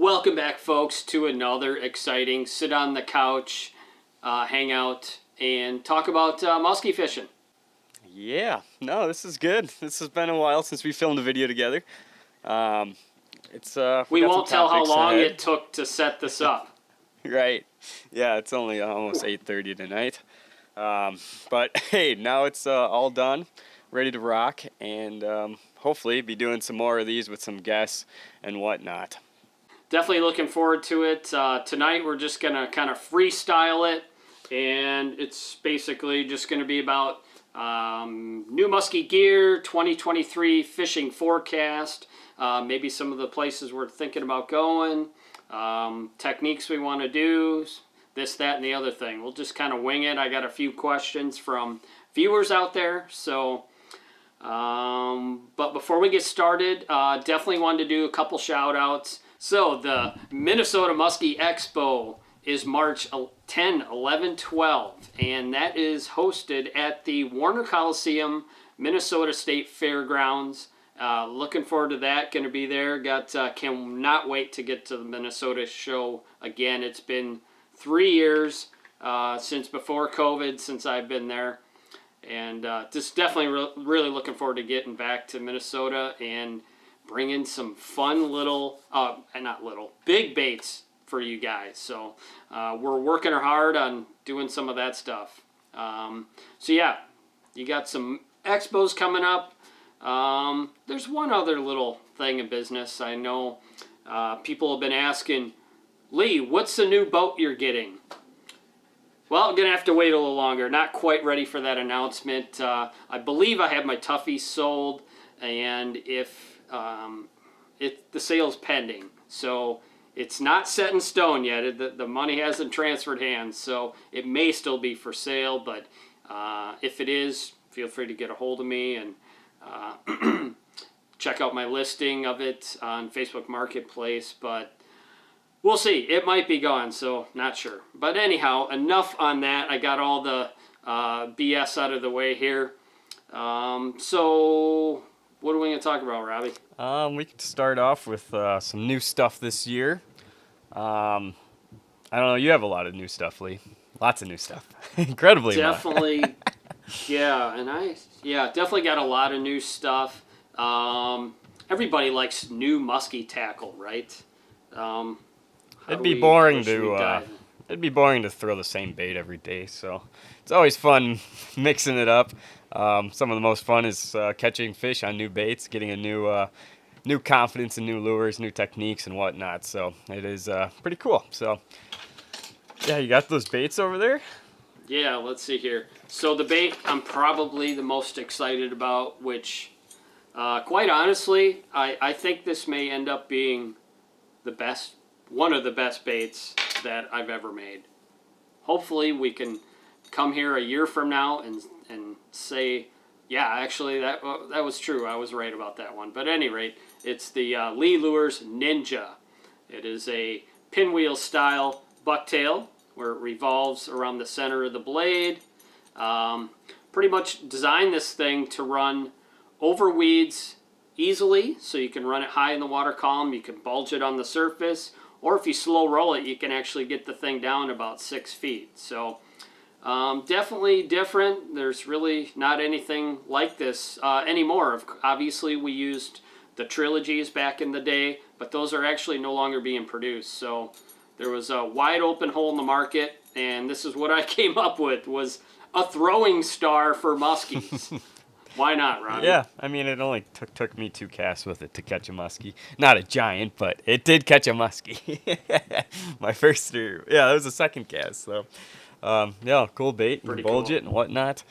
Welcome back, folks, to another exciting sit on the couch, hang out, and talk about musky fishing. Yeah, no, this is good. This has been a while since we filmed a video together. We won't tell how long ahead. it took to set this up. Right. Yeah, it's only almost 8:30 tonight. But hey, now it's all done, ready to rock, and hopefully be doing some more of these with some guests and whatnot. Definitely looking forward to it. Tonight we're just going to kind of freestyle it, and it's basically just going to be about new musky gear, 2023 fishing forecast, maybe some of the places we're thinking about going, techniques we want to do, this, that, and the other thing. We'll just kind of wing it. I got a few questions from viewers out there, so... but before we get started, definitely wanted to do a couple shout outs. So the Minnesota Muskie Expo is March 10, 11, 12, and that is hosted at the Warner Coliseum, Minnesota State Fairgrounds. Looking forward to that. Going to be there. Cannot wait to get to the Minnesota show again. It's been 3 years since before COVID since I've been there. And just definitely really looking forward to getting back to Minnesota and bringing some fun big baits for you guys. So we're working hard on doing some of that stuff. So yeah, you got some expos coming up. There's one other little thing in business. I know people have been asking, Lee, what's the new boat you're getting? Well, I'm going to have to wait a little longer. Not quite ready for that announcement. I believe I have my Tuffy sold, and if the sale's pending. So it's not set in stone yet. The money hasn't transferred hands, so it may still be for sale. But if it is, feel free to get a hold of me and check out my listing of it on Facebook Marketplace. But we'll see. It might be gone, so not sure. But anyhow, enough on that. I got all the BS out of the way here. So what are we going to talk about, Robbie? We could start off with some new stuff this year. I don't know. You have a lot of new stuff, Lee. Lots of new stuff. Incredibly Definitely. much. Yeah, and definitely got a lot of new stuff. Everybody likes new musky tackle, right? It'd be boring to throw the same bait every day, so it's always fun mixing it up. Some of the most fun is catching fish on new baits, getting a new confidence in new lures, new techniques, and whatnot. So it is pretty cool. So yeah, you got those baits over there? Yeah, let's see here. So the bait I'm probably the most excited about, which quite honestly, I think this may end up being one of the best baits that I've ever made. Hopefully we can come here a year from now and say, yeah, actually that was true. I was right about that one. But at any rate, it's the Lee Lures Ninja. It is a pinwheel style bucktail where it revolves around the center of the blade. Pretty much designed this thing to run over weeds easily, so you can run it high in the water column, you can bulge it on the surface, or if you slow roll it, you can actually get the thing down about 6 feet. So definitely different. There's really not anything like this anymore. Obviously, we used the trilogies back in the day, but those are actually no longer being produced. So there was a wide open hole in the market, and this is what I came up with, was a throwing star for muskies. Why not, Ronnie? Yeah, I mean, it only took me 2 casts with it to catch a muskie. Not a giant, but it did catch a muskie. My first 3. Yeah, that was the second cast. So, yeah, cool bait. Pretty bulge cool. it and whatnot.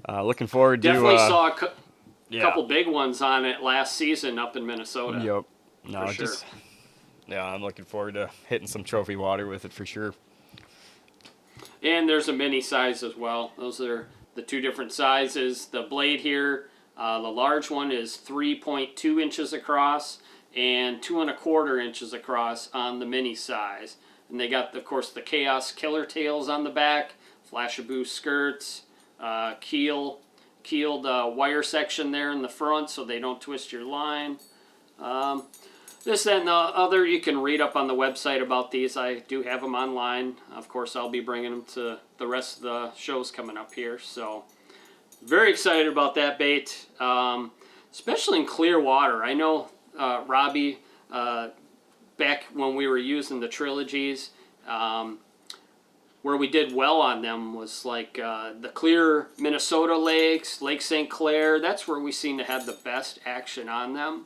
Looking forward Definitely to... saw a couple big ones on it last season up in Minnesota. Yep. No, for sure. Yeah, I'm looking forward to hitting some trophy water with it for sure. And there's a mini size as well. Those are the 2 different sizes. The blade here, the large one is 3.2 inches across and 2 1/4 inches across on the mini size. And they got, of course, the Chaos Killer tails on the back, Flash-A-Boo skirts, keeled wire section there in the front so they don't twist your line. This and the other, you can read up on the website about these. I do have them online. Of course, I'll be bringing them to the rest of the shows coming up here. So, very excited about that bait, especially in clear water. I know Robbie, back when we were using the trilogies, where we did well on them was like the clear Minnesota lakes, Lake St. Clair. That's where we seem to have the best action on them.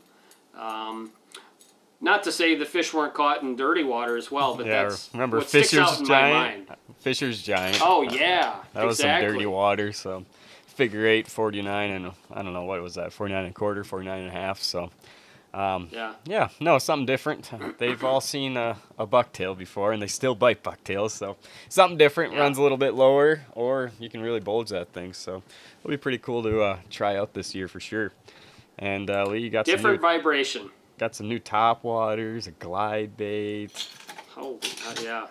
Not to say the fish weren't caught in dirty water as well, but that's remember what sticks out in my mind. Fisher's Giant. Oh, yeah, that was some dirty water, so figure 8, 49, and I don't know, what was that, 49 and a quarter, 49 and a half, so no, something different. They've all seen a bucktail before, and they still bite bucktails, so something different. Runs a little bit lower, or you can really bulge that thing, so it'll be pretty cool to try out this year for sure. And Lee, you got different vibration. Got some new top waters, a glide bait. Oh, yeah.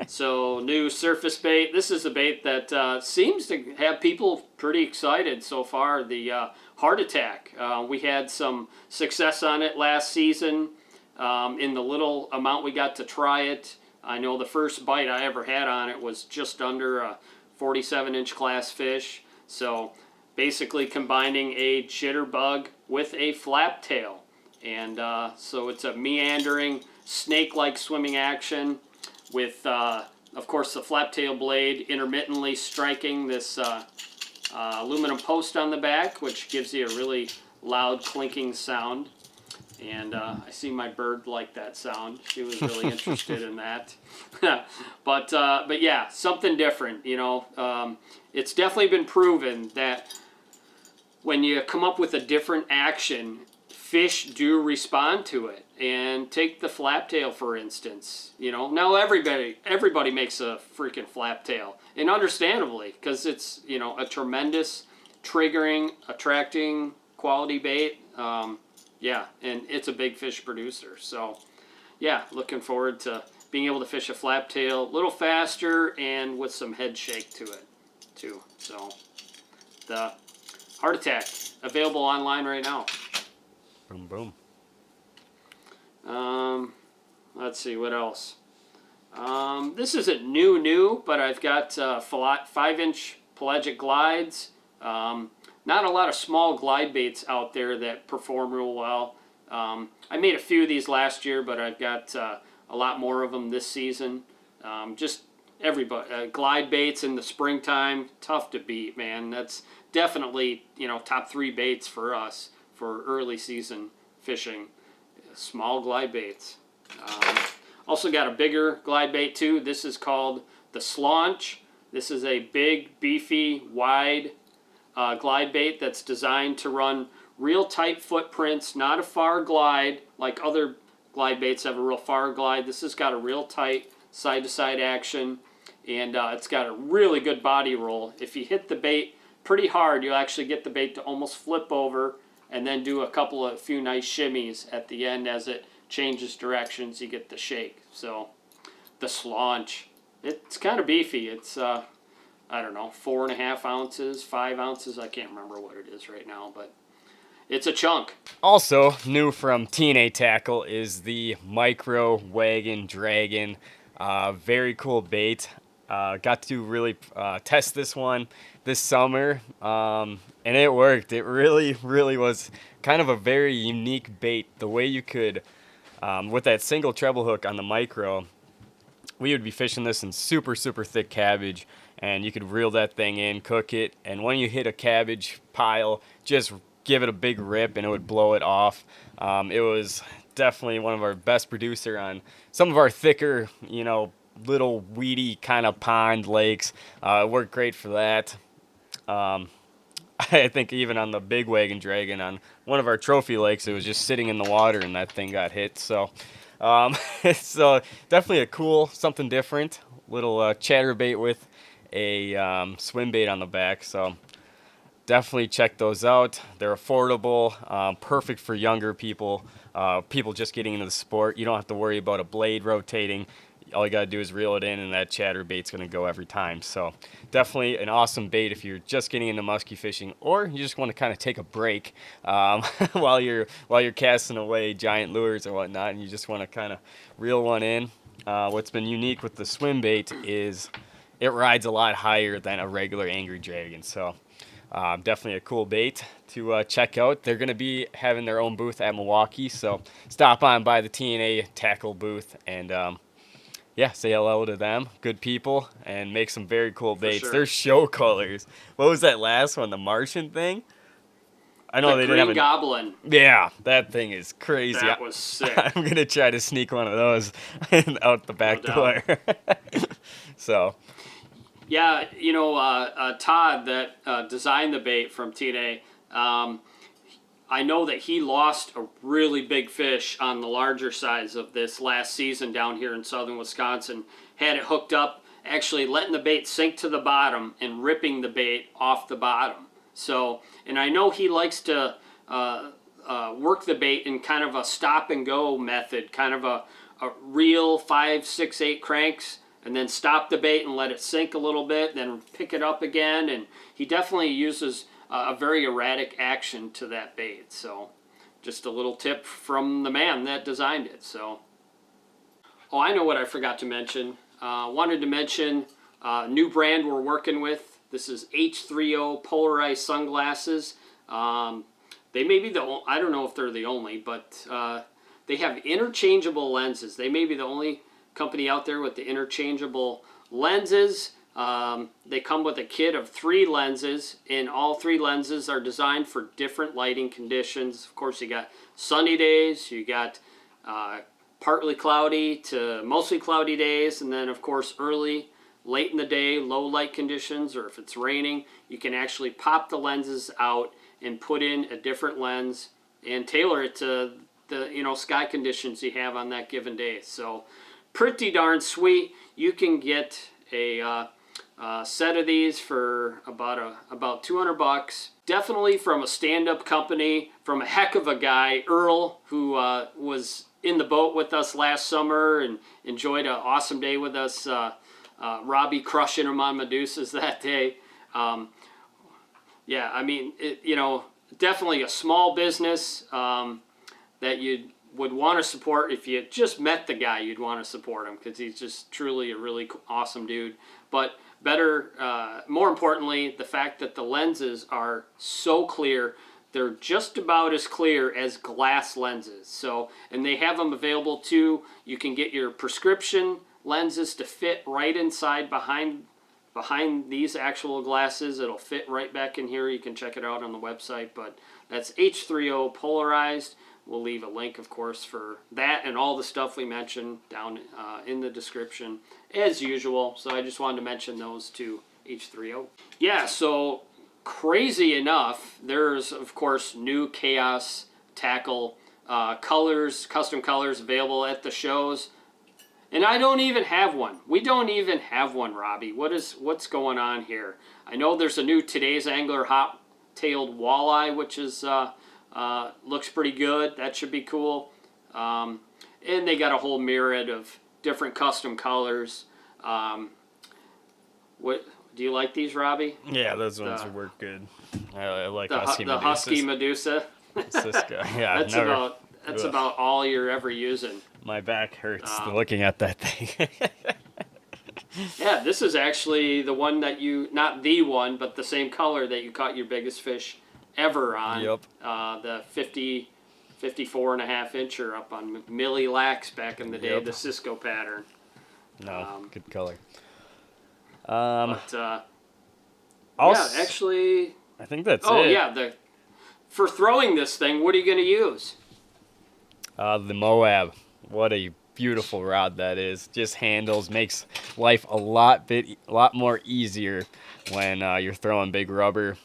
So, new surface bait. This is a bait that seems to have people pretty excited so far. The Heart Attack. We had some success on it last season. In the little amount we got to try it, I know the first bite I ever had on it was just under a 47-inch class fish. So, basically combining a jitterbug with a flap tail. And so it's a meandering, snake-like swimming action with, of course, the flap-tail blade intermittently striking this aluminum post on the back, which gives you a really loud clinking sound. And I see my bird like that sound. She was really interested in that. But yeah, something different, you know. It's definitely been proven that when you come up with a different action, fish do respond to it. And take the flap tail, for instance. You know, now everybody makes a freaking flap tail, and understandably, because it's, you know, a tremendous triggering, attracting quality bait. Yeah, and it's a big fish producer. So, yeah, looking forward to being able to fish a flap tail a little faster and with some head shake to it, too. So, the Heart Attack, available online right now. Boom, boom. Let's see, what else? This isn't new, but I've got 5-inch pelagic glides. Not a lot of small glide baits out there that perform real well. I made a few of these last year, but I've got a lot more of them this season. Just everybody, glide baits in the springtime, tough to beat, man. That's definitely, you know, top 3 baits for us for early season fishing. Small glide baits. Also got a bigger glide bait too. This is called the Slaunch. This is a big, beefy, wide glide bait that's designed to run real tight footprints, not a far glide like other glide baits have a real far glide. This has got a real tight side-to-side action, and it's got a really good body roll. If you hit the bait pretty hard, you'll actually get the bait to almost flip over and then do a few nice shimmies at the end as it changes directions. You get the shake. So the Slaunch, it's kind of beefy. It's I don't know, 4.5 ounces, 5 ounces. I can't remember what it is right now, but it's a chunk. Also new from TNA Tackle is the Micro Wagon Dragon. Very cool bait. Got to really test this one this summer, and it worked. It really, really was kind of a very unique bait. The way you could, with that single treble hook on the Micro, we would be fishing this in super, super thick cabbage, and you could reel that thing in, cook it, and when you hit a cabbage pile, just give it a big rip, and it would blow it off. It was definitely one of our best producer on some of our thicker, you know, little weedy kind of pond lakes. It worked great for that. I think even on the Big Wagon Dragon on one of our trophy lakes, it was just sitting in the water and that thing got hit. So it's definitely a cool, something different, little chatterbait with a swim bait on the back. So definitely check those out. They're affordable, perfect for younger people, people just getting into the sport. You don't have to worry about a blade rotating. all you got to do is reel it in, and that chatterbait's going to go every time. So definitely an awesome bait if you're just getting into musky fishing, or you just want to kind of take a break while you're casting away giant lures or whatnot, and you just want to kind of reel one in. What's been unique with the swim bait is it rides a lot higher than a regular angry dragon. So definitely a cool bait to check out. They're going to be having their own booth at Milwaukee, so stop on by the TNA tackle booth and say hello to them. Good people, and make some very cool baits. Sure. Their show colors. What was that last one? The Martian thing? I know they didn't have a Goblin. Yeah, that thing is crazy. That was sick. I'm going to try to sneak one of those out the back door. So... Yeah, Todd that designed the bait from TNA, I know that he lost a really big fish on the larger size of this last season down here in southern Wisconsin. Had it hooked up, actually letting the bait sink to the bottom and ripping the bait off the bottom. So, and I know he likes to work the bait in kind of a stop and go method, kind of a reel 5, 6, 8 cranks, and then stop the bait and let it sink a little bit, then pick it up again. And he definitely uses a very erratic action to that bait. So just a little tip from the man that designed it. So, oh, I know what I forgot to mention. Wanted to mention a new brand we're working with. This is H3O Polarized sunglasses. They may be I don't know if they're the only, but they have interchangeable lenses. They may be the only company out there with the interchangeable lenses. They come with a kit of 3 lenses, and all 3 lenses are designed for different lighting conditions. Of course, you got sunny days, you got partly cloudy to mostly cloudy days, and then of course late in the day, low light conditions, or if it's raining, you can actually pop the lenses out and put in a different lens and tailor it to the sky conditions you have on that given day. So pretty darn sweet. You can get a set of these for about $200. Definitely from a stand-up company, from a heck of a guy, Earl, who was in the boat with us last summer and enjoyed an awesome day with us. Robbie crushing him on Medusas that day. Yeah, I mean, definitely a small business that you would want to support. If you just met the guy, you'd want to support him because he's just truly a really awesome dude. But more importantly, the fact that the lenses are so clear. They're just about as clear as glass lenses. So, and they have them available too. You can get your prescription lenses to fit right inside behind these actual glasses. It'll fit right back in here. You can check it out on the website. But that's H3O Polarized. We'll leave a link, of course, for that and all the stuff we mentioned down in the description, as usual. So I just wanted to mention those two, H3O. Yeah, so crazy enough, there's, of course, new Chaos Tackle colors, custom colors available at the shows. And I don't even have one. We don't even have one, Robbie. What's going on here? I know there's a new Today's Angler hot-tailed walleye, which is... looks pretty good. That should be cool. And they got a whole myriad of different custom colors. What do you like these, Robbie? Yeah, those ones work good. I like Husky the Husky Medusa. This guy. Yeah, that's about all you're ever using. My back hurts looking at that thing. Yeah, this is actually the one that not the one, but the same color that you caught your biggest fish ever on. Yep. The 54.5 incher up on Millie Lax back in the day, the Cisco pattern. No, good color. Actually, I think that's it. Oh yeah, for throwing this thing, what are you going to use? The Moab. What a beautiful rod that is. Just handles, makes life a lot more easier when you're throwing big rubber.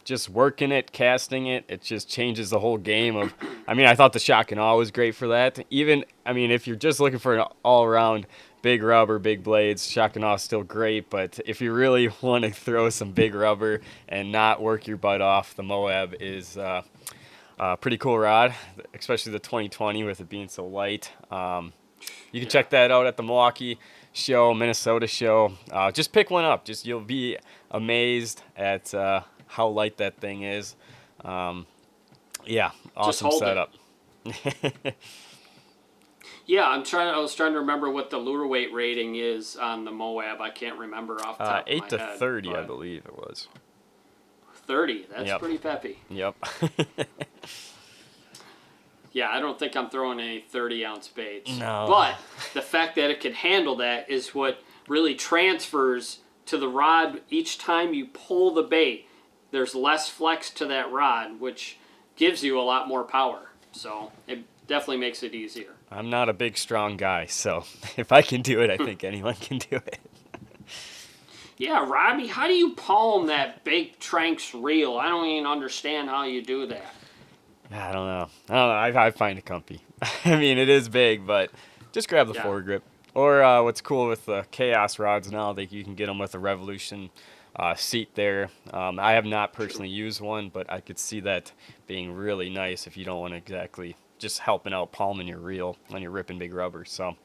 Just working it, casting it, it just changes the whole game. I thought the shock and awe was great for that. Even, if you're just looking for an all-around big rubber, big blades, shock and awe is still great, but if you really want to throw some big rubber and not work your butt off, the Moab is pretty cool rod, especially the 2020 with it being so light. You can check that out at the Milwaukee show, Minnesota show. Just pick one up. You'll be amazed at how light that thing is. Yeah, awesome setup. Yeah, I was trying to remember what the lure weight rating is on the Moab. I can't remember off the top of my 8 to head, 30, I believe it was. 30. That's pretty peppy. Yep. Yeah, I don't think I'm throwing any 30-ounce baits. No. But the fact that it can handle that is what really transfers to the rod. Each time you pull the bait, there's less flex to that rod, which gives you a lot more power. So it definitely makes it easier. I'm not a big, strong guy, so if I can do it, I think anyone can do it. Yeah, Robbie, how do you palm that big Tranks reel? I don't even understand how you do that. I don't know. I find it comfy. I mean, it is big, but just grab the foregrip. Or what's cool with the Chaos rods now, you can get them with a Revolution seat there. I have not personally used one, but I could see that being really nice if you don't want to exactly just helping out palming your reel when you're ripping big rubber. So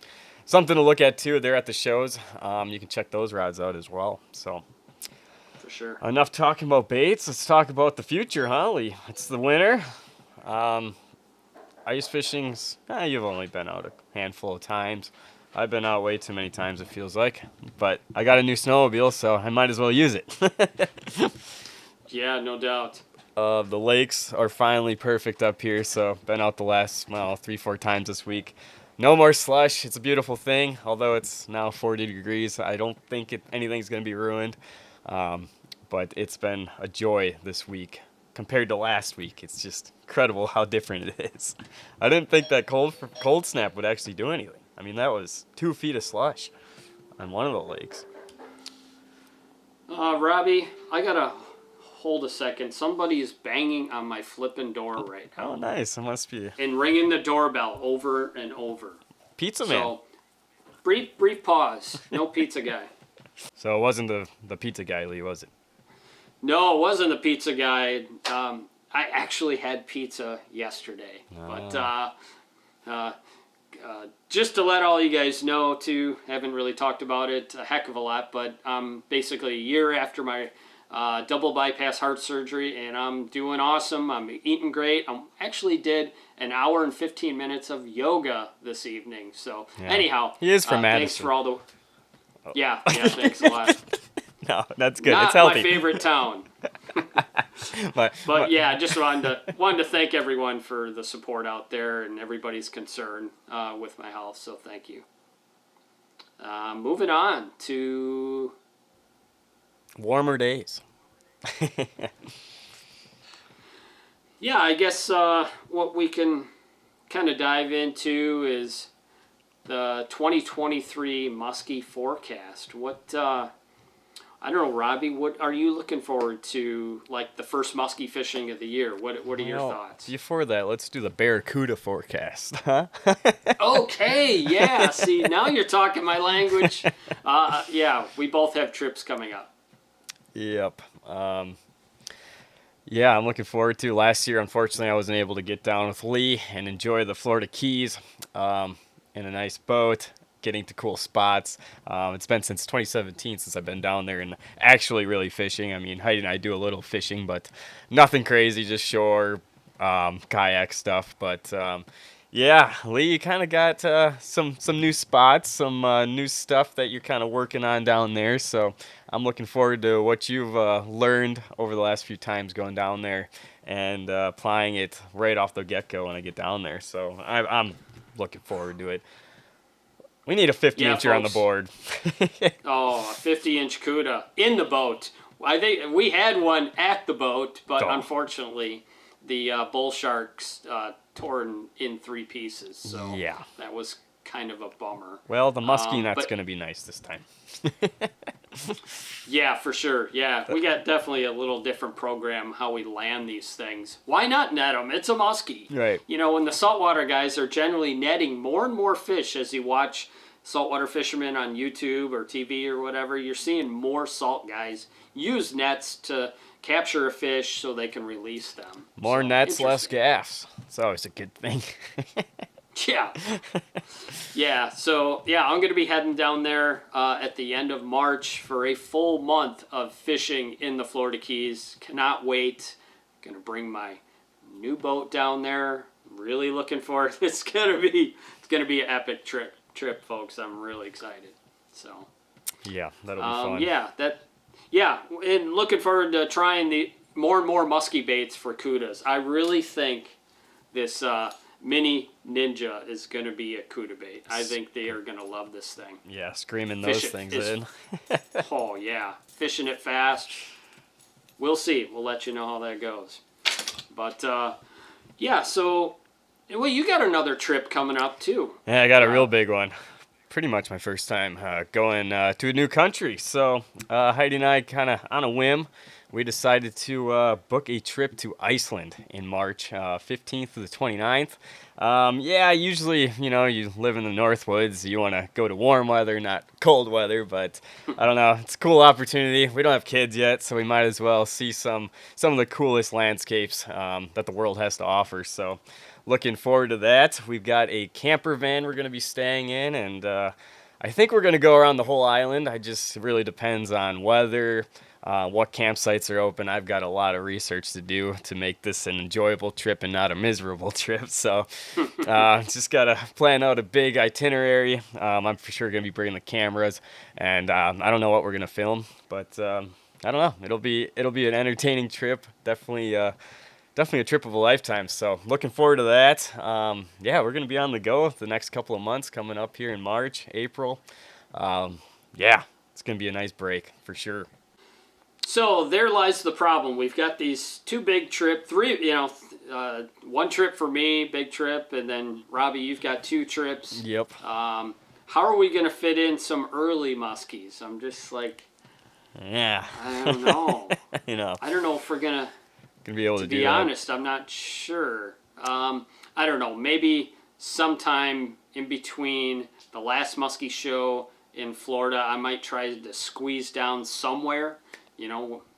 something to look at too. They're at the shows. You can check those rods out as well. So for sure. Enough talking about baits. Let's talk about the future, huh, Lee? It's the winter. Ice fishing. You've only been out a handful of times. I've been out way too many times, it feels like. But I got a new snowmobile, so I might as well use it. Yeah, no doubt. The lakes are finally perfect up here, so been out the last 3-4 times this week. No more slush. It's a beautiful thing, although it's now 40 degrees. I don't think anything's going to be ruined, but it's been a joy this week compared to last week. It's just incredible how different it is. I didn't think that cold snap would actually do anything. I mean, that was 2 feet of slush on one of the lakes. Robbie, I gotta hold a second. Somebody is banging on my flipping door right now. Oh, nice. It must be. And ringing the doorbell over and over. Pizza man. So, brief pause. No pizza guy. So it wasn't the pizza guy, Lee, was it? No, it wasn't the pizza guy. I actually had pizza yesterday. Oh. But just to let all you guys know, too, haven't really talked about it a heck of a lot, but basically a year after my double bypass heart surgery, and I'm doing awesome. I'm eating great. I actually did an hour and 15 minutes of yoga this evening. So anyhow, he is from Madison. Thanks for all the... Yeah, thanks a lot. No, that's good. Not it's healthy. my favorite town. but yeah, just wanted to thank everyone for the support out there and everybody's concern with my health. So thank you. Moving on to warmer days. Yeah, I guess what we can kind of dive into is the 2023 Musky forecast. What I don't know, Robbie, what are you looking forward to, like the first musky fishing of the year? What are your thoughts? Before that, let's do the Barracuda forecast, huh? Okay, yeah. See, now you're talking my language. Yeah, we both have trips coming up. Yep. Yeah, I'm looking forward to. Last year, unfortunately, I wasn't able to get down with Lee and enjoy the Florida Keys in a nice boat, getting to cool spots. It's been since 2017 since I've been down there and actually really fishing. I mean, Heidi and I do a little fishing, but nothing crazy, just shore, kayak stuff. But yeah, Lee, you kind of got some new spots, some new stuff that you're kind of working on down there. So I'm looking forward to what you've learned over the last few times going down there and applying it right off the get-go when I get down there. So I'm looking forward to it. We need a 50-incher on the board. Oh, a 50-inch CUDA in the boat. I think we had one at the boat, but unfortunately, the bull sharks tore in 3 pieces. So yeah, that was kind of a bummer. Well, the musky net's going to be nice this time. Yeah, for sure. Yeah, we got definitely a little different program how we land these things. Why not net them? It's a musky. Right. You know, when the saltwater guys are generally netting more and more fish as you watch saltwater fishermen on YouTube or TV or whatever, you're seeing more salt guys use nets to capture a fish so they can release them. More nets, less gas. It's always a good thing. Yeah. Yeah, so yeah, I'm going to be heading down there at the end of March for a full month of fishing in the Florida Keys. Cannot wait. Going to bring my new boat down there. Really looking forward. It's going to be an epic trip, folks. I'm really excited. So Yeah, that'll be fun. Yeah, and looking forward to trying the more and more musky baits for cudas. I really think this mini Ninja is going to be a cuda bait. I think they are going to love this thing. Yeah, screaming those things in. Oh, yeah. Fishing it fast. We'll see. We'll let you know how that goes. But, yeah, so, well, you got another trip coming up, too. Yeah, I got a real big one. Pretty much my first time going to a new country. So Heidi and I kind of on a whim, we decided to book a trip to Iceland in March 15th to the 29th. Yeah, usually, you live in the Northwoods, you want to go to warm weather, not cold weather, but I don't know, it's a cool opportunity. We don't have kids yet, so we might as well see some of the coolest landscapes that the world has to offer. So looking forward to that. We've got a camper van we're going to be staying in, and I think we're going to go around the whole island. It really depends on weather, what campsites are open. I've got a lot of research to do to make this an enjoyable trip and not a miserable trip. So just got to plan out a big itinerary. I'm for sure going to be bringing the cameras, and I don't know what we're going to film, but I don't know. It'll be an entertaining trip. Definitely a trip of a lifetime. So looking forward to that. Yeah, we're going to be on the go the next couple of months coming up here in March, April. Yeah, it's going to be a nice break for sure. So there lies the problem. We've got these two big one trip for me, big trip, and then Robbie, you've got two trips. Yep. How are we going to fit in some early muskies? I'm just like, yeah. I don't know. I don't know if we're going to be able to do be that. honest, I'm not sure. I don't know. Maybe sometime in between the last muskie show in Florida, I might try to squeeze down somewhere.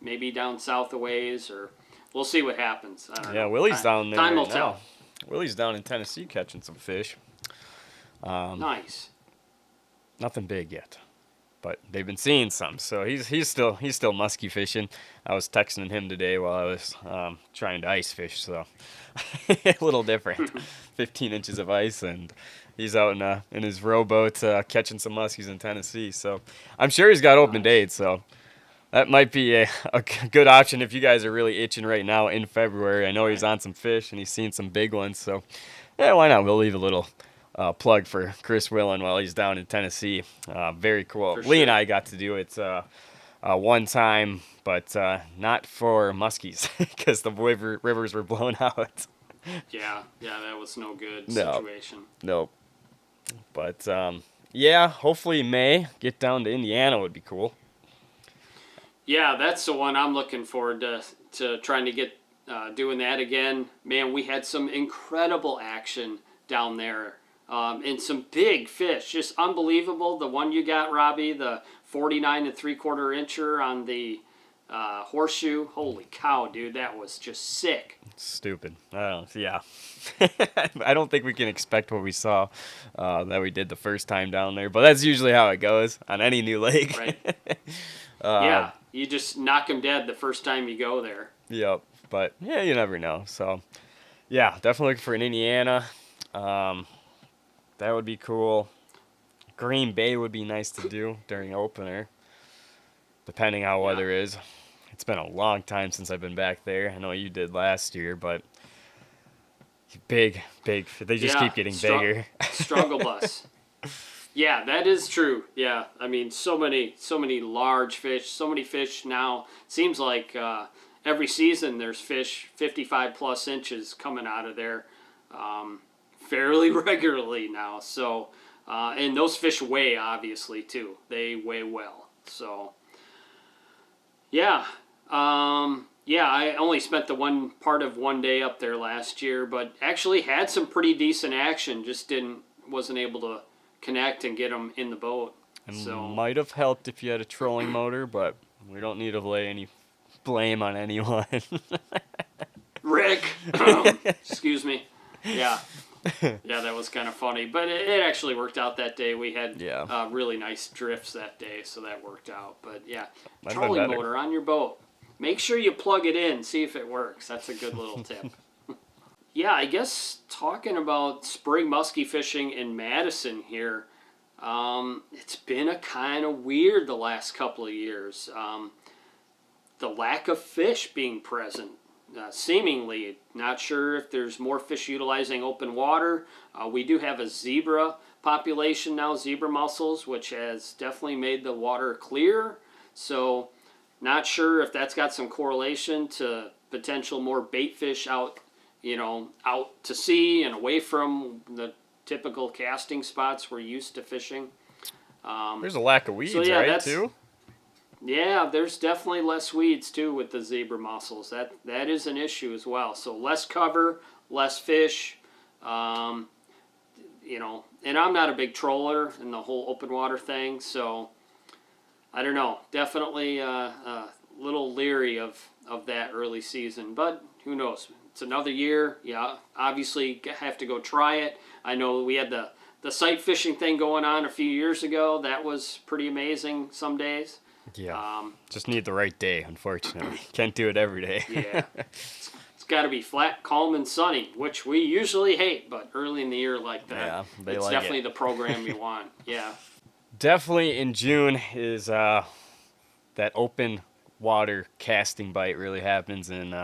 Maybe down south a ways, or we'll see what happens. I don't know. Willie's down there Time will right tell. now. Willie's down in Tennessee catching some fish. Nice. Nothing big yet, but they've been seeing some. So he's still musky fishing. I was texting him today while I was trying to ice fish, so a little different. 15 inches of ice, and he's out in his rowboat catching some muskies in Tennessee. So I'm sure he's got open dates. So that might be a good option if you guys are really itching right now in February. I know he's on some fish and he's seen some big ones. So yeah, why not? We'll leave a little plug for Chris Willen while he's down in Tennessee. Very cool. Lee and I got to do it one time, but not for muskies because the rivers were blown out. Yeah, that was no good situation. Nope. But yeah, hopefully May get down to Indiana would be cool. Yeah, that's the one I'm looking forward to trying to get doing that again. Man, we had some incredible action down there and some big fish. Just unbelievable. The one you got, Robbie, the 49 3/4 incher on the horseshoe. Holy cow, dude, that was just sick. Stupid. Yeah. I don't think we can expect what we saw that we did the first time down there, but that's usually how it goes on any new lake. Right. Yeah, you just knock them dead the first time you go there. Yep, but yeah, you never know. So, yeah, definitely looking for an Indiana. That would be cool. Green Bay would be nice to do during opener, depending how weather is. It's been a long time since I've been back there. I know you did last year, but big. They just keep getting bigger. Struggle bus. Yeah, that is true. Yeah, I mean, so many large fish, so many fish now. Seems like every season there's fish 55 plus inches coming out of there fairly regularly now. So, and those fish weigh, obviously, too. They weigh well. So, yeah. I only spent the one part of one day up there last year, but actually had some pretty decent action. Just wasn't able to connect and get them in the boat. And might have helped if you had a trolling motor, but we don't need to lay any blame on anyone. Rick, excuse me. Yeah. Yeah, that was kind of funny, but it actually worked out that day. We had Yeah. really nice drifts that day, so that worked out. But yeah, Might have been trolling better. motor on your boat. Make sure you plug it in, see if it works. That's a good little tip. Yeah, I guess talking about spring musky fishing in Madison here, it's been a kind of weird the last couple of years. The lack of fish being present, seemingly. Not sure if there's more fish utilizing open water. We do have a zebra population now, zebra mussels, which has definitely made the water clear. So not sure if that's got some correlation to potential more bait fish out, out to sea and away from the typical casting spots we're used to fishing. There's a lack of weeds, So yeah, right, too? Yeah, there's definitely less weeds too with the zebra mussels. That is an issue as well. So less cover, less fish. And I'm not a big troller in the whole open water thing, so I don't know. Definitely a little leery of that early season, but who knows? It's another year. Yeah, obviously have to go try it. I know we had the sight fishing thing going on a few years ago. That was pretty amazing some days. Yeah. Just need the right day, unfortunately. Can't do it every day. Yeah. It's got to be flat, calm, and sunny, which we usually hate, but early in the year like that, Yeah, they it's like definitely it. the program you want. Yeah. Definitely in June is that open water casting bite really happens in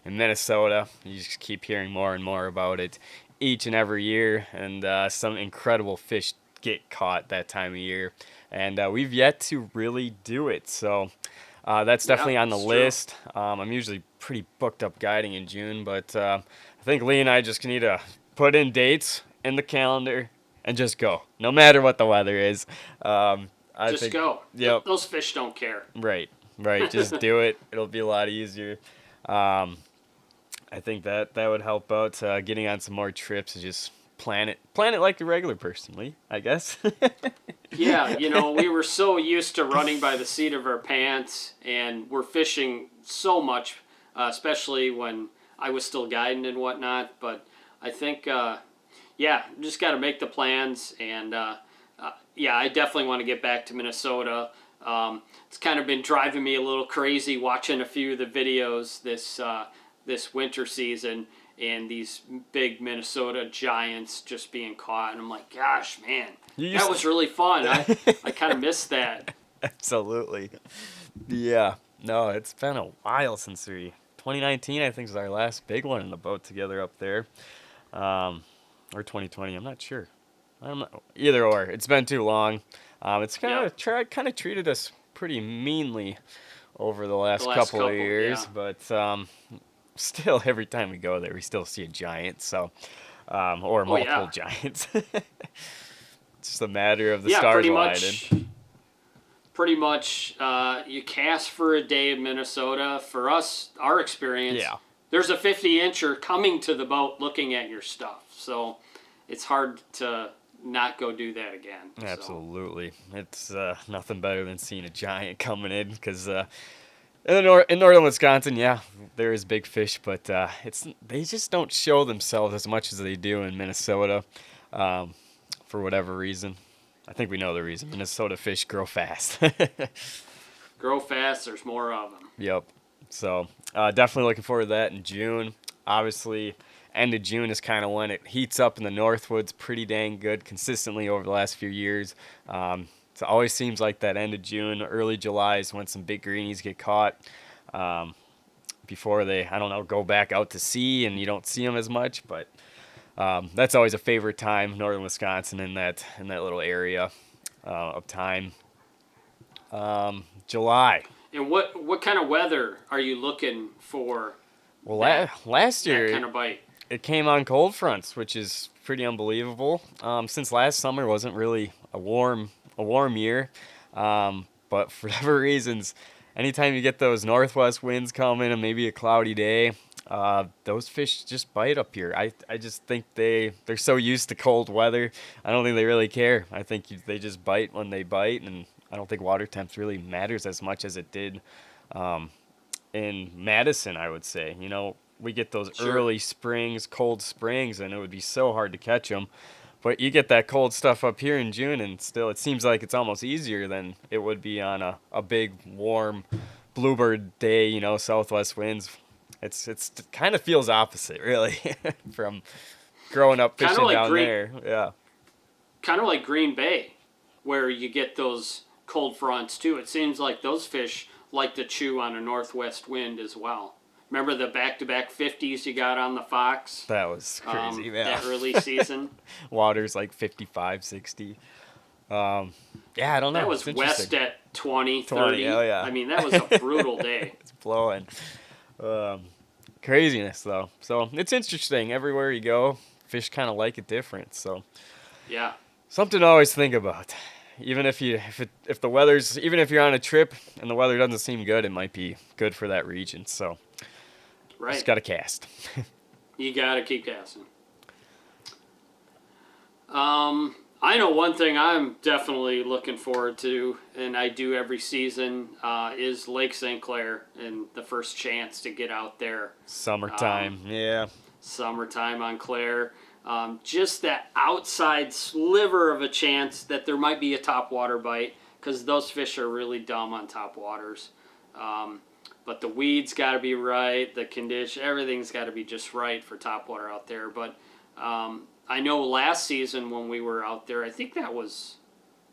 Minnesota. You just keep hearing more and more about it each and every year, and some incredible fish get caught that time of year. And we've yet to really do it. So that's definitely on the it's list. I'm usually pretty booked up guiding in June, but I think Lee and I just need to put in dates in the calendar and just go, no matter what the weather is. Just go. Yep. Those fish don't care. Right. Just do it. It'll be a lot easier. I think that would help out getting on some more trips. Is just plan it like a regular person, Lee, I guess. Yeah, we were so used to running by the seat of our pants, and we're fishing so much, especially when I was still guiding and whatnot. But I think, just got to make the plans, and I definitely want to get back to Minnesota. It's kind of been driving me a little crazy watching a few of the videos this winter season, and these big Minnesota giants just being caught, and I'm like, gosh, man, that was really fun. I kind of missed that. Absolutely. Yeah. No, it's been a while since 2019, I think, is our last big one in the boat together up there. Or 2020, I'm not sure. Either or. It's been too long. It's kind of treated us pretty meanly over the last couple of years, but still, every time we go there, we still see a giant. So, or multiple giants. It's just a matter of the stars aligning. Pretty much, you cast for a day in Minnesota. For us, our experience, there's a 50-incher coming to the boat looking at your stuff. So it's hard to not go do that again. Absolutely. So. It's nothing better than seeing a giant coming in, because in northern Wisconsin, there is big fish, but they just don't show themselves as much as they do in Minnesota for whatever reason. I think we know the reason. Minnesota fish grow fast. Grow fast, there's more of them. Yep. So definitely looking forward to that in June. Obviously, end of June is kind of when it heats up in the Northwoods pretty dang good consistently over the last few years. It always seems like that end of June, early July is when some big greenies get caught before they, go back out to sea and you don't see them as much. But that's always a favorite time, northern Wisconsin, in that little area of time. July. And what kind of weather are you looking for? Well, last year, that kind of bite. It came on cold fronts, which is pretty unbelievable. Since last summer wasn't really a warm year, but for whatever reasons, anytime you get those northwest winds coming and maybe a cloudy day, those fish just bite up here. I just think they're so used to cold weather. I don't think they really care. I think they just bite when they bite, and I don't think water temps really matters as much as it did in Madison, I would say. we get those Sure. early springs, cold springs, and it would be so hard to catch them. But you get that cold stuff up here in June, and still it seems like it's almost easier than it would be on a big, warm bluebird day, southwest winds. It's kind of feels opposite, really, from growing up Kind of fishing like down there. Yeah. Kind of like Green Bay, where you get those cold fronts too. It seems like those fish like to chew on a northwest wind as well. Remember the back-to-back 50s you got on the Fox? That was crazy, man. That early season. Water's like 55, 60. Yeah, I don't know. That was It's west interesting. at 20, 30. Oh, yeah. I mean, that was a brutal day. It's blowing. Craziness, though. So it's interesting. Everywhere you go, fish kind of like it different. So Yeah. something to always think about. Even if the weather's, even if you're on a trip and the weather doesn't seem good, it might be good for that region. So Right. just got to cast. You got to keep casting. I know one thing I'm definitely looking forward to, and I do every season, is Lake St. Clair and the first chance to get out there. Summertime, yeah. Summertime on Clair. Just that outside sliver of a chance that there might be a topwater bite, because those fish are really dumb on topwaters. But the weeds got to be right, the condition, everything's got to be just right for topwater out there. But I know last season when we were out there, I think that was,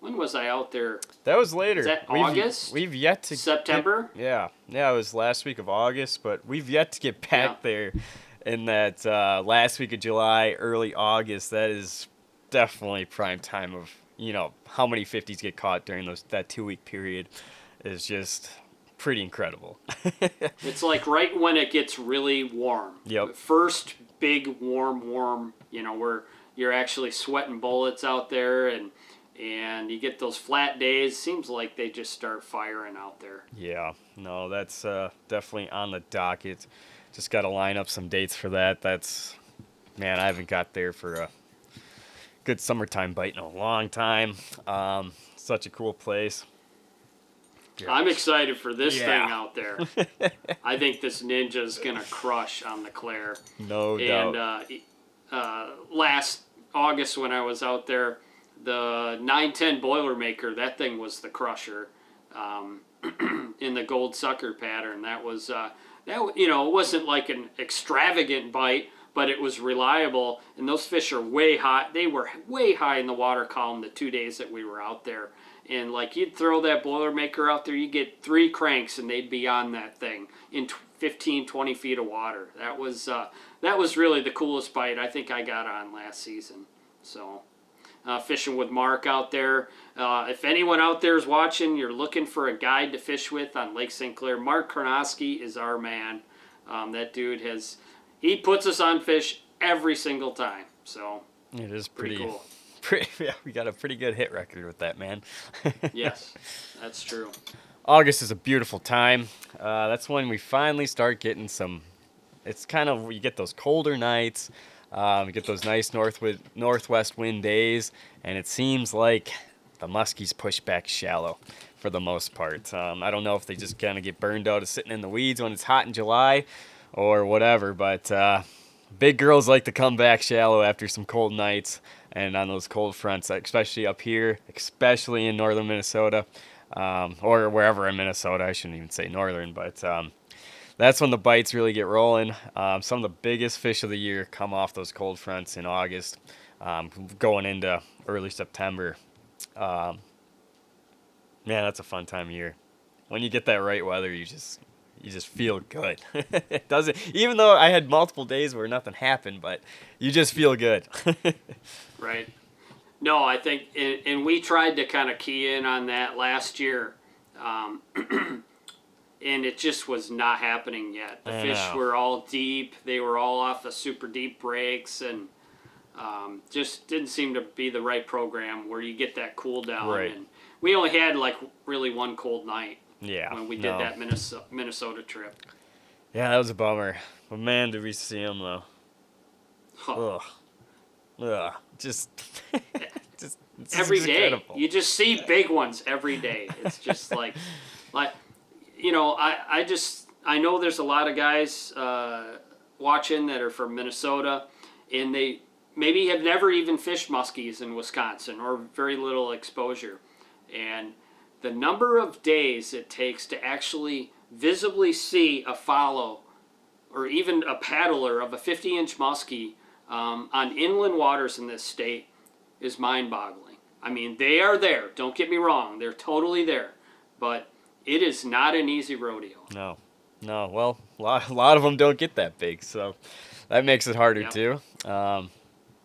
when was I out there? That was later. Is that August? We've yet to September? Yeah, it was last week of August, but we've yet to get back there in that last week of July, early August. That is definitely prime time of, how many 50s get caught during that 2-week period is just pretty incredible. It's like right when it gets really warm. Yep. First big warm, where you're actually sweating bullets out there, and you get those flat days. Seems like they just start firing out there. Yeah, no, that's definitely on the docket. Just got to line up some dates for that. Man, I haven't got there for a good summertime bite in a long time. Such a cool place. I'm excited for this Yeah. thing out there. I think this Ninja's gonna crush on the Clair. No doubt. And last August when I was out there, the 910 Boilermaker, that thing was the crusher in the gold sucker pattern. That was it wasn't like an extravagant bite, but it was reliable. And those fish are way high. They were way high in the water column the 2 days that we were out there. And like you'd throw that Boilermaker out there, you get 3 cranks and they'd be on that thing in 15, 20 feet of water. That was really the coolest bite I think I got on last season. So fishing with Mark out there. If anyone out there is watching, you're looking for a guide to fish with on Lake St. Clair, Mark Karnowski is our man. That dude he puts us on fish every single time. So it is pretty cool. Yeah, we got a pretty good hit record with that, man. Yes, that's true. August is a beautiful time. That's when we finally start getting some. It's kind of, you get those colder nights, you get those nice northwest wind days, and it seems like the muskies push back shallow for the most part. I don't know if they just kind of get burned out of sitting in the weeds when it's hot in July or whatever, but big girls like to come back shallow after some cold nights and on those cold fronts, especially up here, especially in northern Minnesota, or wherever in Minnesota. I shouldn't even say northern, but that's when the bites really get rolling. Some of the biggest fish of the year come off those cold fronts in August, going into early September. Man, that's a fun time of year. When you get that right weather, you just feel good. It doesn't, even though I had multiple days where nothing happened, but you just feel good. Right. No, I think, and we tried to kind of key in on that last year, and it just was not happening yet. The fish were all deep. They were all off of super deep breaks, and just didn't seem to be the right program where you get that cool down. Right. And we only had like really one cold night. Yeah. When we did that Minnesota trip. Yeah, that was a bummer. But man, did we see them though. Huh. Ugh. Just it's Every just day. incredible. You just see big ones every day. It's just like I know there's a lot of guys watching that are from Minnesota, and they maybe have never even fished muskies in Wisconsin or very little exposure. And the number of days it takes to actually visibly see a follow or even a paddler of a 50-inch muskie on inland waters in this state is mind-boggling. I mean, they are there. Don't get me wrong. They're totally there. But it is not an easy rodeo. No. Well, a lot of them don't get that big, so that makes it harder Yep. too.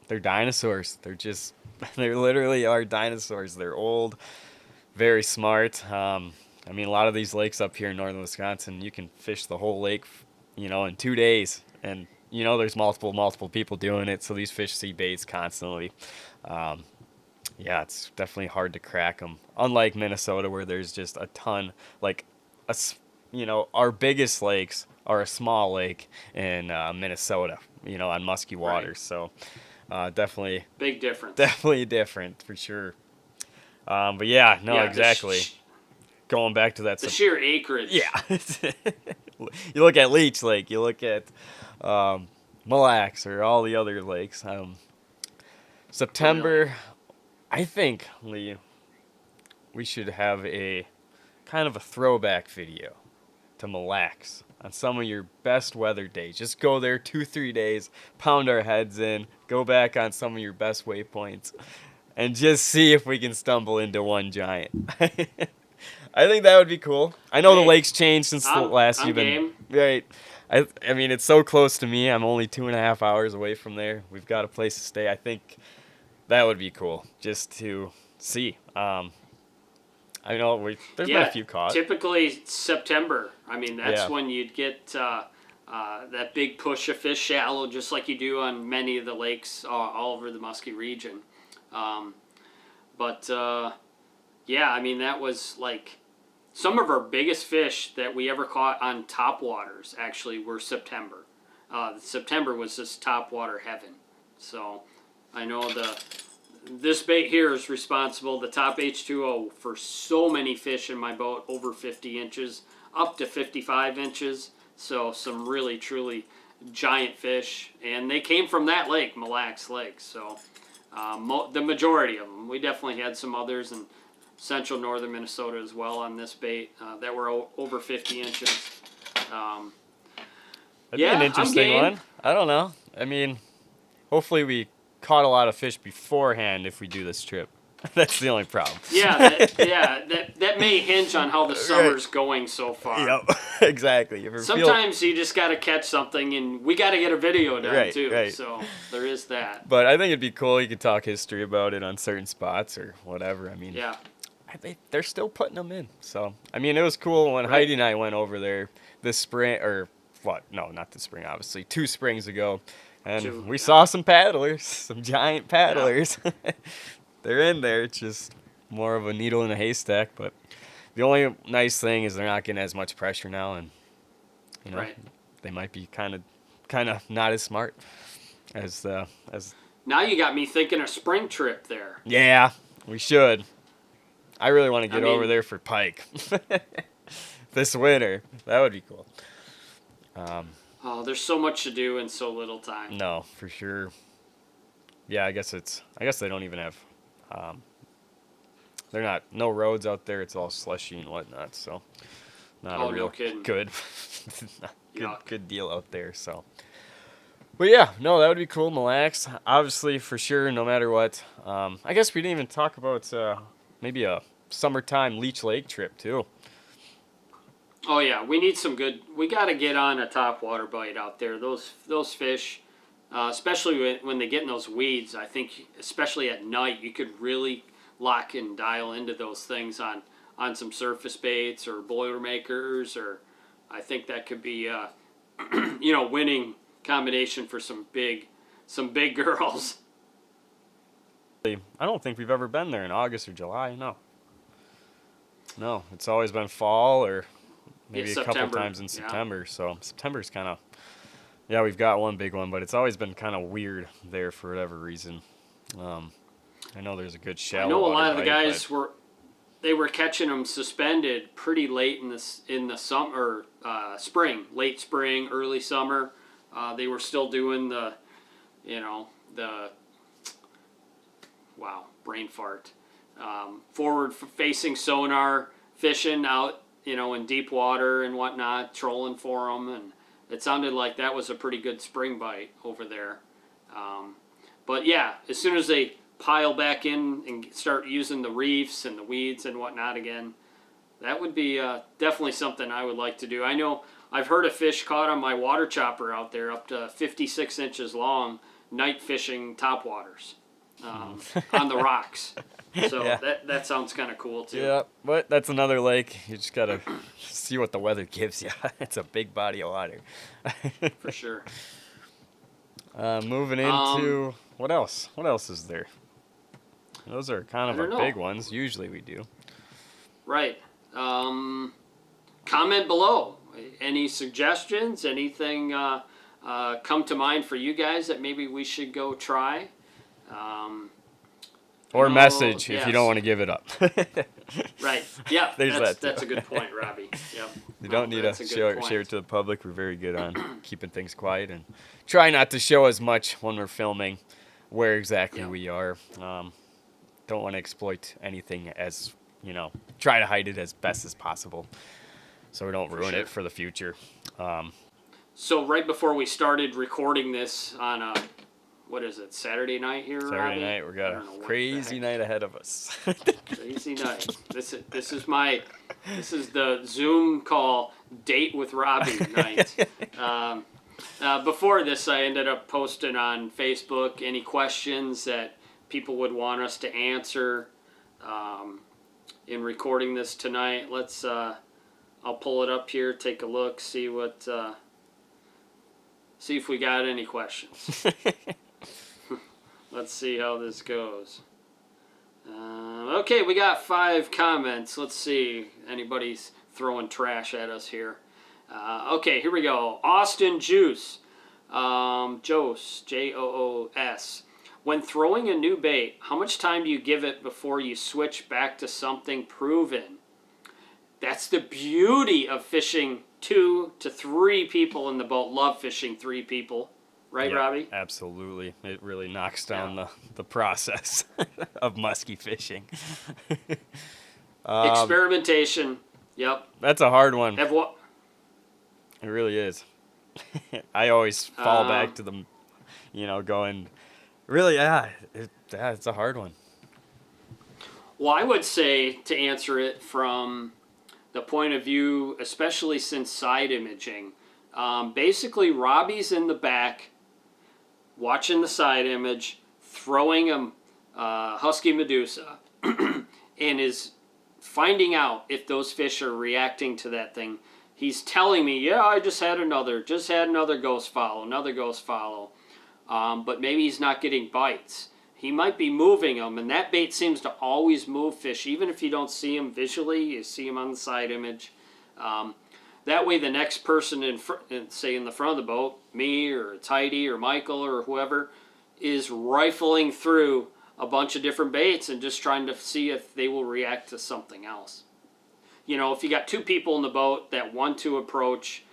They're dinosaurs. They literally are dinosaurs. They're old, very smart. I mean, a lot of these lakes up here in northern Wisconsin, you can fish the whole lake, in 2 days. And, there's multiple people doing it, so these fish see baits constantly. Yeah, it's definitely hard to crack them. Unlike Minnesota, where there's just a ton, our biggest lakes are a small lake in Minnesota, on musky waters. Right. So definitely Big difference. Definitely different for sure. But yeah, no, exactly. Going back to that. The sheer acreage. Yeah. You look at Leech Lake, you look at Mille Lacs or all the other lakes. September, I think, Lee, we should have a kind of a throwback video to Mille Lacs on some of your best weather days. Just go there 2-3 days, pound our heads in, go back on some of your best waypoints, and just see if we can stumble into one giant. I think that would be cool. I know the lake's changed since the last you've been. Right. I mean, it's so close to me. I'm only 2.5 hours away from there. We've got a place to stay. I think that would be cool just to see. I know there's been a few caught. Typically September. I mean, that's when you'd get that big push of fish shallow, just like you do on many of the lakes all over the Musky region. Yeah, I mean, that was like some of our biggest fish that we ever caught on top waters actually were September. September was just top water heaven. So I know this bait here is responsible, the top H2O, for so many fish in my boat over 50 inches, up to 55 inches. So some really, truly giant fish. And they came from that lake, Mille Lacs Lake. So the majority of them. We definitely had some others in central northern Minnesota as well on this bait that were over 50 inches. That'd be an interesting one. I don't know. I mean, hopefully we caught a lot of fish beforehand if we do this trip. That's the only problem. That may hinge on how the summer's going so far. Yep, exactly. Sometimes you just got to catch something, and we got to get a video done too. Right. So there is that. But I think it'd be cool. You could talk history about it on certain spots or whatever. I mean, they're still putting them in. So I mean, it was cool when Heidi and I went over there this spring, or what? No, not this spring. Obviously, 2 springs ago. And we saw some paddlers, some giant paddlers. Yeah. They're in there. It's just more of a needle in a haystack. But the only nice thing is they're not getting as much pressure now, and they might be kind of not as smart as. Now you got me thinking a spring trip there. Yeah, we should. I really want to get over there for pike this winter. That would be cool. There's so much to do in so little time. No, for sure. Yeah, I guess they don't even have. No roads out there. It's all slushy and whatnot. So, not a real good deal out there. So, but yeah, no, that would be cool. Mille Lacs, obviously, for sure. No matter what. I guess we didn't even talk about maybe a summertime Leech Lake trip too. Oh yeah, we need some good. We got to get on a top water bite out there. Those fish, especially when they get in those weeds. I think, especially at night, you could really lock and dial into those things on some surface baits or Boilermakers, or I think that could be winning combination for some big girls. I don't think we've ever been there in August or July. No, it's always been fall or. Maybe a couple times in September. Yeah. So September's kind of, we've got one big one, but it's always been kind of weird there for whatever reason. I know there's a good shallow. I know a lot of the guys were catching them suspended pretty late in the summer, spring, late spring, early summer. They were still doing the brain fart. Forward-facing sonar fishing out, in deep water and whatnot, trolling for them, and it sounded like that was a pretty good spring bite over there. But yeah, as soon as they pile back in and start using the reefs and the weeds and whatnot again, that would be definitely something I would like to do. I know I've heard a fish caught on my water chopper out there up to 56 inches long, night fishing topwaters on the rocks. So Yeah. that sounds kind of cool too. Yeah, but that's another lake. You just gotta see what the weather gives you. It's a big body of water. For sure. Moving into what else? What else is there? Those are kind of I don't our know. big ones. Usually we do. Right. Comment below. Any suggestions? Anything come to mind for you guys that maybe we should go try? Or No, message if yes. you don't want to give it up. Right. Yeah. There's that too. That's a good point, Robbie. Yep. You don't need to that's a good point. share it to the public. We're very good on keeping things quiet and try not to show as much when we're filming where exactly Yeah. we are. Don't want to exploit anything as, try to hide it as best as possible so we don't ruin sure. it for the future. So right before we started recording this on a, what is it, Saturday night here, Saturday Robbie? night, we got I don't know a what crazy the heck. night ahead of us. Crazy night. This is the Zoom call date with Robbie night. Before this, I ended up posting on Facebook any questions that people would want us to answer in recording this tonight. Let's. I'll pull it up here, take a look, see if we got any questions. Let's see how this goes. Okay, we got 5 comments. Let's see. Anybody's throwing trash at us here. Okay, here we go. Austin Juice. Joos, Joos. When throwing a new bait, how much time do you give it before you switch back to something proven? That's the beauty of fishing 2 to 3 people in the boat. Love fishing 3 people. Right, Yep, Robbie? Absolutely. It really knocks down the process of musky fishing. Experimentation. Yep. That's a hard one. Have what? It really is. I always fall back to the, going, really, it's a hard one. Well, I would say to answer it from the point of view, especially since side imaging, basically Robbie's in the back, watching the side image, throwing a Husky Medusa, and is finding out if those fish are reacting to that thing. He's telling me, yeah, I just had another ghost follow, but maybe he's not getting bites. He might be moving them, and that bait seems to always move fish, even if you don't see them visually, you see them on the side image. That way the next person say in the front of the boat, me or it's Heidi or Michael or whoever, is rifling through a bunch of different baits and just trying to see if they will react to something else. If you got 2 people in the boat that want to approach,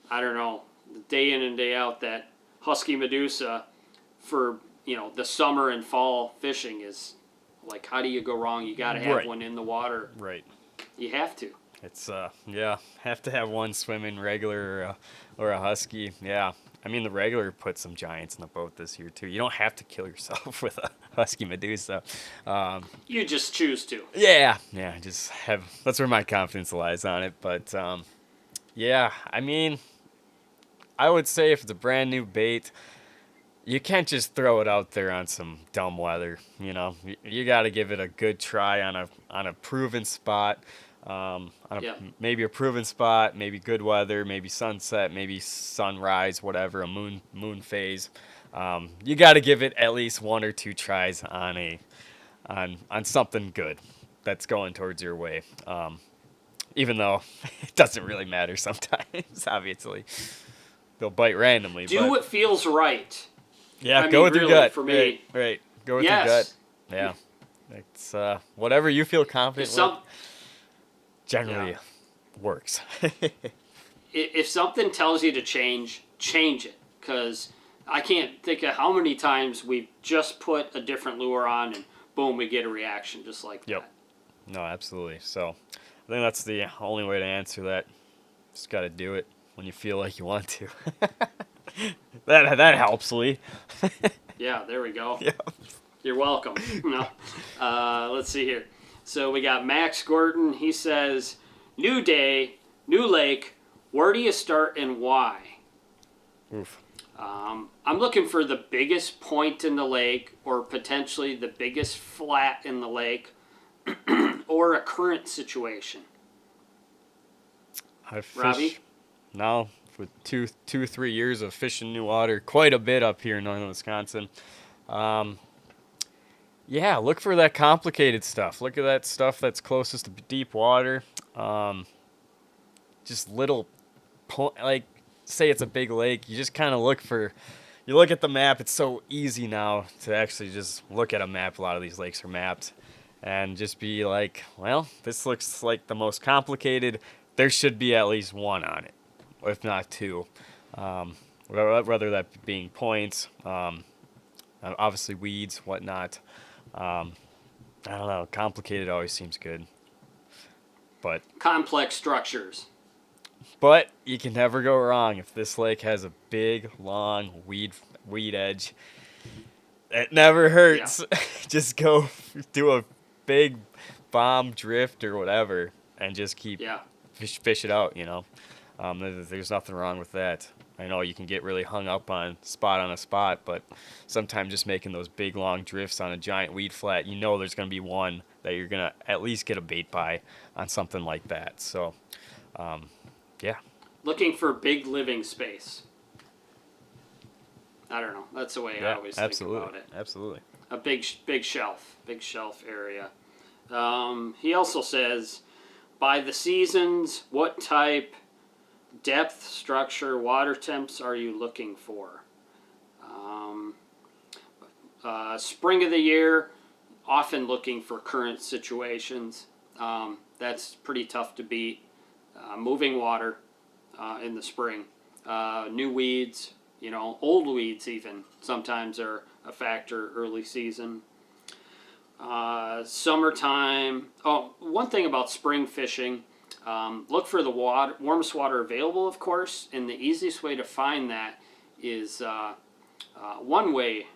I don't know, day in and day out, that Husky Medusa for, the summer and fall fishing is like, how do you go wrong? You got to have Right. one in the water. Right. You have to. It's, have to have one swimming regular or a husky. Yeah. I mean, the regular put some giants in the boat this year, too. You don't have to kill yourself with a Husky Medusa. You just choose to. Yeah, that's where my confidence lies on it. But, I mean, I would say if it's a brand new bait, you can't just throw it out there on some dumb weather. You got to give it a good try on a proven spot. Maybe a proven spot, maybe good weather, maybe sunset, maybe sunrise, whatever, a moon phase. You got to give it at least 1 or 2 tries on something good that's going towards your way. Even though it doesn't really matter sometimes, obviously. They'll bite randomly. Do what feels right. Yeah, go with your really, gut. for me. Right. Go with your gut. Yeah. It's whatever you feel confident with. Generally works. If something tells you to change it. because I can't think of how many times we've just put a different lure on and boom, we get a reaction just like that. No, absolutely. So I think that's the only way to answer that. Just got to do it when you feel like you want to. that helps, Lee. Yeah, there we go. Yeah. You're welcome. No. Let's see here. So we got Max Gordon. He says, new day, new lake. Where do you start and why? Oof. I'm looking for the biggest point in the lake or potentially the biggest flat in the lake or a current situation. I fish Robbie? now with 3 years of fishing new water, quite a bit up here in northern Wisconsin. Yeah, look for that complicated stuff. Look at that stuff that's closest to deep water. Just little, like, say it's a big lake. You just kind of you look at the map. It's so easy now to actually just look at a map. A lot of these lakes are mapped. And just be like, well, this looks like the most complicated. There should be at least one on it, if not two. Whether that being points, obviously weeds, whatnot. I don't know. Complicated always seems good. But Complex structures. But you can never go wrong if this lake has a big, long weed edge. It never hurts. Yeah. Just go do a big bomb drift or whatever and just keep fish it out, you know. There's nothing wrong with that. I know you can get really hung up on a spot, but sometimes just making those big, long drifts on a giant weed flat, you know there's going to be one that you're going to at least get a bait by on something like that. So, yeah. Looking for big living space. I don't know. That's the way I always think about it. Absolutely. A big shelf area. He also says, by the seasons, what type, depth, structure, water temps are you looking for? Spring of the year, often looking for current situations. That's pretty tough to beat. Moving water in the spring. New weeds, old weeds even sometimes are a factor early season. Summertime. Oh, one thing about spring fishing, look for the warmest water available, of course, and the easiest way to find that is one way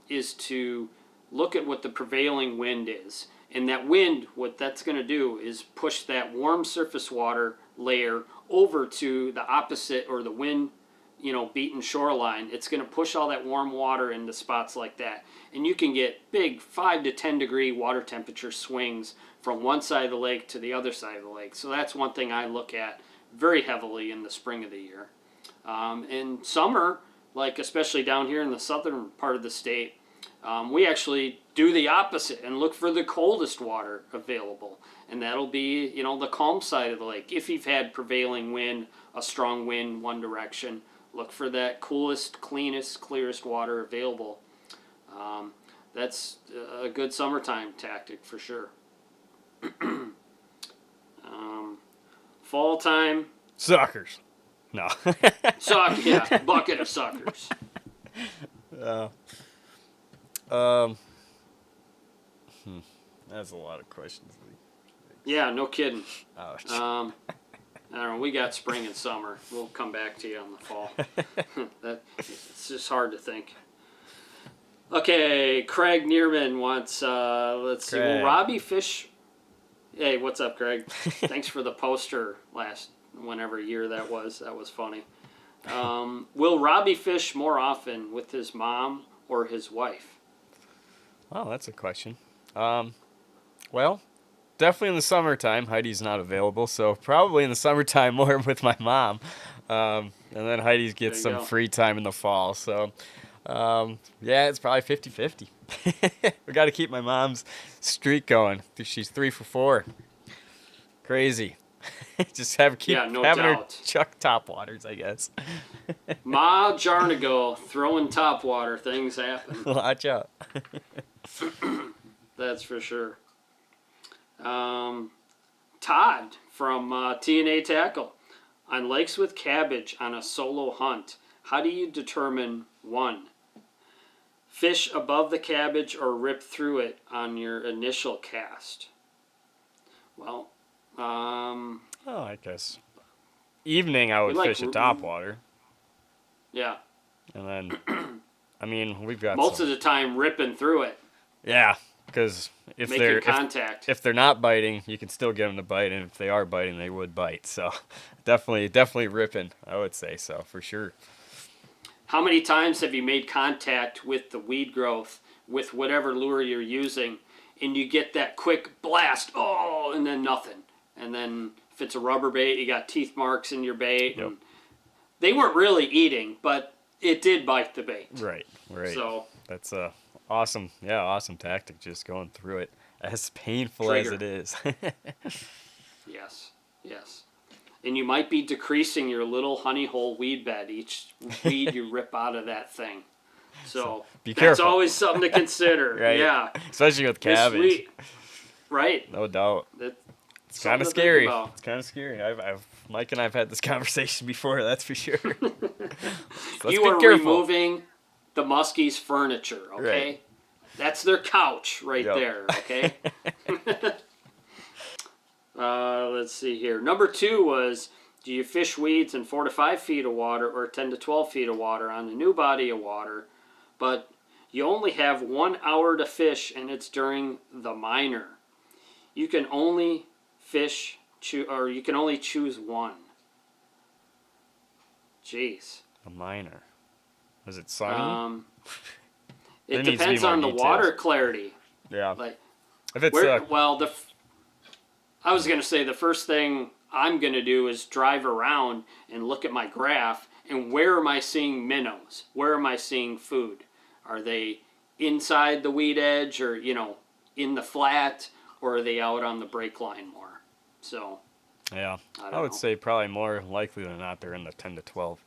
is to look at what the prevailing wind is. And that wind, what that's going to do is push that warm surface water layer over to the opposite or the wind, beaten shoreline. It's going to push all that warm water into spots like that. And you can get big 5 to 10 degree water temperature swings from one side of the lake to the other side of the lake. So that's one thing I look at very heavily in the spring of the year. In summer, like especially down here in the southern part of the state, we actually do the opposite and look for the coldest water available. And that'll be, the calm side of the lake. If you've had prevailing wind, a strong wind one direction, look for that coolest, cleanest, clearest water available. That's a good summertime tactic for sure. Fall time. Suckers. No. Bucket of suckers. That's a lot of questions. Yeah, no kidding. Ouch. I don't know. We got spring and summer. We'll come back to you on the fall. It's just hard to think. Okay, Craig Neerman wants. Let's see. Will Robbie fish? Hey, what's up, Craig? Thanks for the poster whenever year that was. That was funny. Will Robbie fish more often with his mom or his wife? Oh, that's a question. Well, definitely in the summertime. Heidi's not available, so probably in the summertime more with my mom. And then Heidi gets some free time in the fall. So, yeah, it's probably 50-50. We got to keep my mom's streak going. She's 3 for 4. Crazy. Just keep having her chuck topwaters, I guess. Ma Jarnago throwing topwater, things happen. Watch out. That's for sure. Todd from TNA Tackle. On lakes with cabbage on a solo hunt, How do you determine 1, fish above the cabbage or rip through it on your initial cast? Well, Oh, I guess evening I would like fish at top water, yeah, and then I mean we've got most some, of the time ripping through it, yeah, because if making they're contact. if they're not biting, you can still get them to bite, and if they are biting, they would bite. So definitely ripping, I would say so for sure. How many times have you made contact with the weed growth with whatever lure you're using, and you get that quick blast, oh, and then nothing. And then if it's a rubber bait, you got teeth marks in your bait. Yep. And they weren't really eating, but it did bite the bait. Right. So That's a awesome tactic, just going through it, as painful Trigger. as it is. yes. And you might be decreasing your little honey hole weed bed each weed you rip out of that thing. So be that's careful. always something to consider. Right. Yeah. Especially with cabbage. Right. No doubt. It's Kind of scary. It's kind of scary. Mike and I've had this conversation before. That's for sure. So let's You be are careful. removing the Musky's furniture, okay? Right. That's their couch right Yep. there, okay? Let's see here. Number 2 was, do you fish weeds in 4 to 5 feet of water or 10 to 12 feet of water on the new body of water, but you only have 1 hour to fish and it's during the minor? You can only you can only choose one. Jeez. A minor. Was it sunny? It There needs to be depends more on the details. water clarity. Yeah. Like, If it's I was going to say the first thing I'm going to do is drive around and look at my graph and where am I seeing minnows? Where am I seeing food? Are they inside the weed edge or, in the flat, or are they out on the break line more? So, yeah, I I would know. say probably more likely than not they're in the 10 to 12.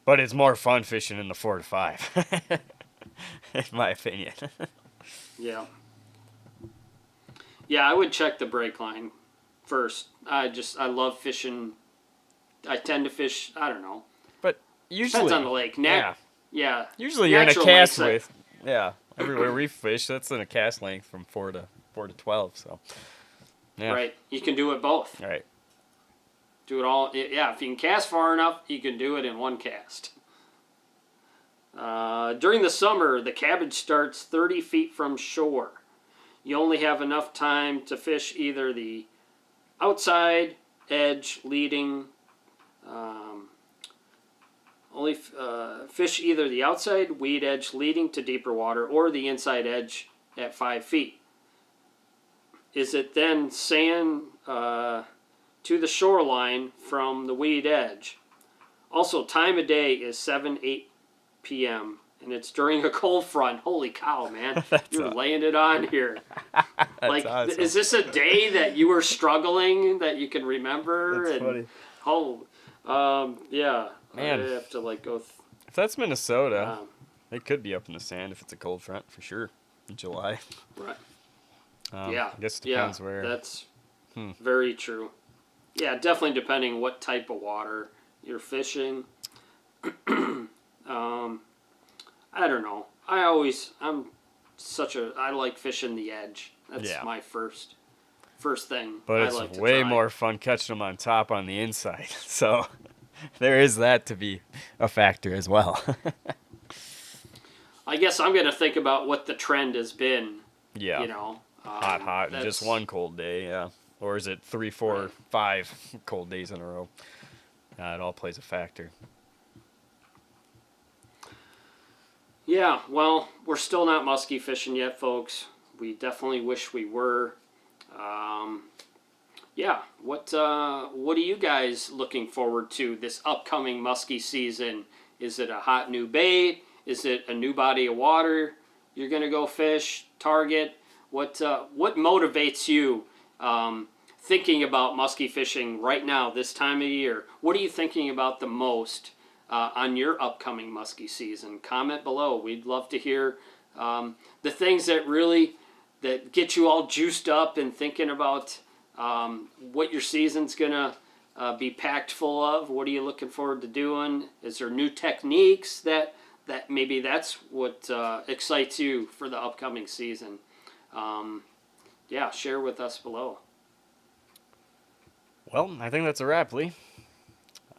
But it's more fun fishing in the 4 to 5. In my opinion. Yeah. Yeah, I would check the break line first. I love fishing. I tend to fish, I don't know. But usually Depends on the lake. Yeah. Usually you're in a Natural cast lakes, with. Yeah. Everywhere we fish, that's in a cast length from 4 to 12. So. Yeah. Right. You can do it both. All right. Do it all. Yeah, if you can cast far enough, you can do it in one cast. During the summer, the cabbage starts 30 feet from shore. You only have enough time to fish either the outside edge leading, fish either the outside weed edge leading to deeper water or the inside edge at 5 feet. Is it then sand to the shoreline from the weed edge? Also, time of day is 7-8 p.m. and it's during a cold front. Holy cow, man! You're laying it on here. Like, awesome. Is this a day that you were struggling that you can remember? That's funny. Yeah. Man. I have to go. If that's Minnesota, they could be up in the sand if it's a cold front for sure in July. Right. I guess it depends where. That's very true. Yeah, definitely depending what type of water you're fishing. I don't know. I like fishing the edge. That's my first thing. But I it's like to way try. more fun catching them on top on the inside. So there is that to be a factor as well. I guess I'm going to think about what the trend has been. Yeah. Hot, and just one cold day, yeah. Or is it 3, 4, 5 cold days in a row? It all plays a factor. Yeah, well, we're still not musky fishing yet, folks. We definitely wish we were. What are you guys looking forward to this upcoming musky season? Is it a hot new bait? Is it a new body of water you're going to go fish, target? What motivates you thinking about musky fishing right now, this time of year? What are you thinking about the most on your upcoming musky season? Comment below. We'd love to hear the things that get you all juiced up and thinking about what your season's gonna be packed full of? What are you looking forward to doing? Is there new techniques that maybe that's what excites you for the upcoming season? Share with us below. Well, I think that's a wrap, Lee.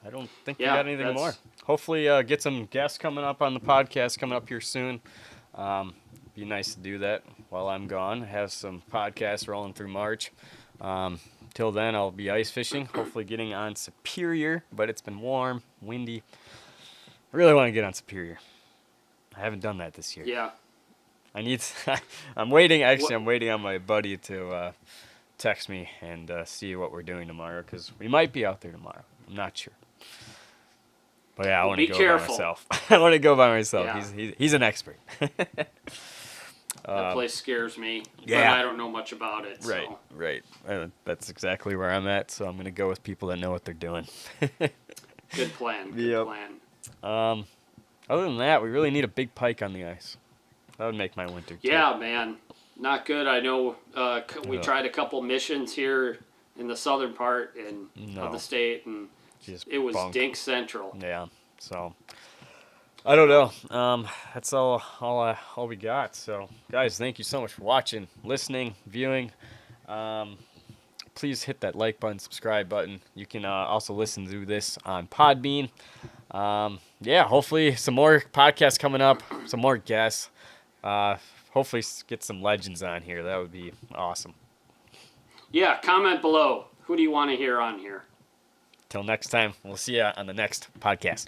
I don't think we got anything more. Hopefully get some guests coming up on the podcast coming up here soon. Be nice to do that while I'm gone. Have some podcasts rolling through March. Till then, I'll be ice fishing, hopefully getting on Superior, but it's been warm, windy. I really want to get on Superior. I haven't done that this year. Yeah. I'm waiting on my buddy to text me and see what we're doing tomorrow, because we might be out there tomorrow. I'm not sure. But yeah, I want to go by myself. I want to go by myself. Yeah. He's an expert. That place scares me, but I don't know much about it. Right, so. Right. That's exactly where I'm at, so I'm going to go with people that know what they're doing. Good plan. Good plan. Other than that, we really need a big pike on the ice. That would make my winter, too. Yeah, man. Not good. I know we tried a couple missions here in the southern part of the state, and it was dink central. Yeah, so I don't know. That's all we got. So, guys, thank you so much for watching, listening, viewing. Please hit that like button, subscribe button. You can also listen to this on Podbean. Hopefully some more podcasts coming up, some more guests. Hopefully get some legends on here. That would be awesome. Yeah, comment below. Who do you want to hear on here? Till next time, we'll see you on the next podcast.